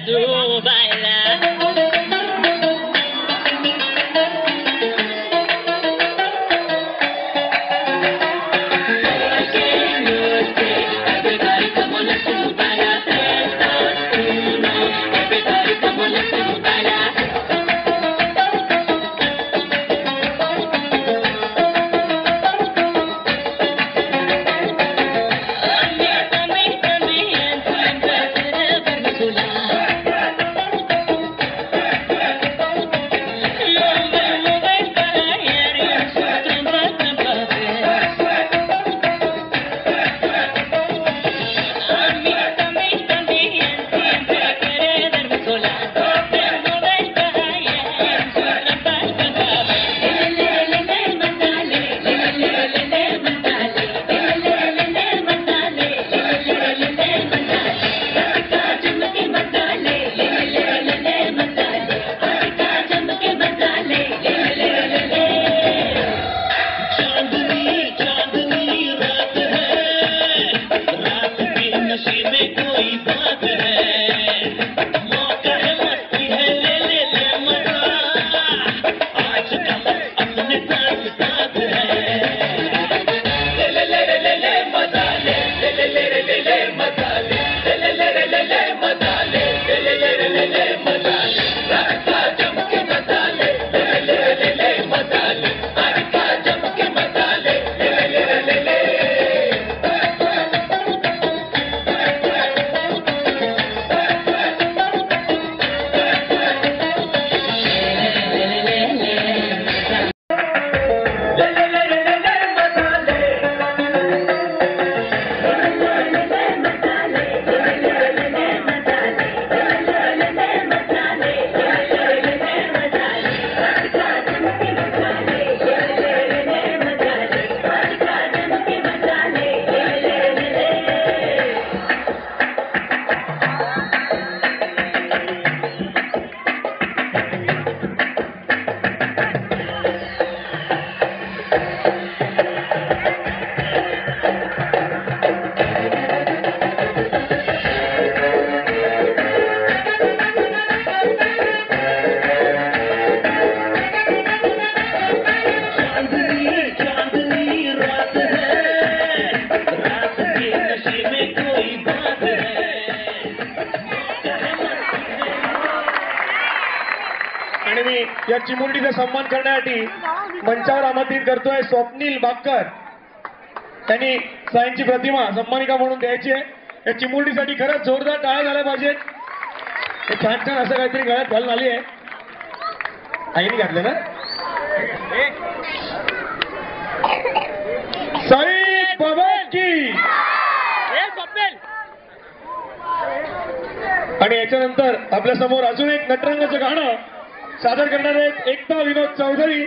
tú bailas. आणि मी या चिमुरडीचा सन्मान करण्यासाठी मंचावर आमंत्रित करतोय स्वप्नील बाकर. त्यांनी सायंची प्रतिमा सन्मानिका म्हणून द्यायची आहे. या चिमुरडीसाठी खरंच जोरदार टाळ्या झाल्या पाहिजेत. हे छान छान असं काहीतरी गळ्यात घालून आली आहे. आईने घातलं ना. साई बाबा की. आणि याच्यानंतर आपल्या समोर अजून एक नटरंगाचं गाणं सादर करणार आहेत एकता विनोद चौधरी.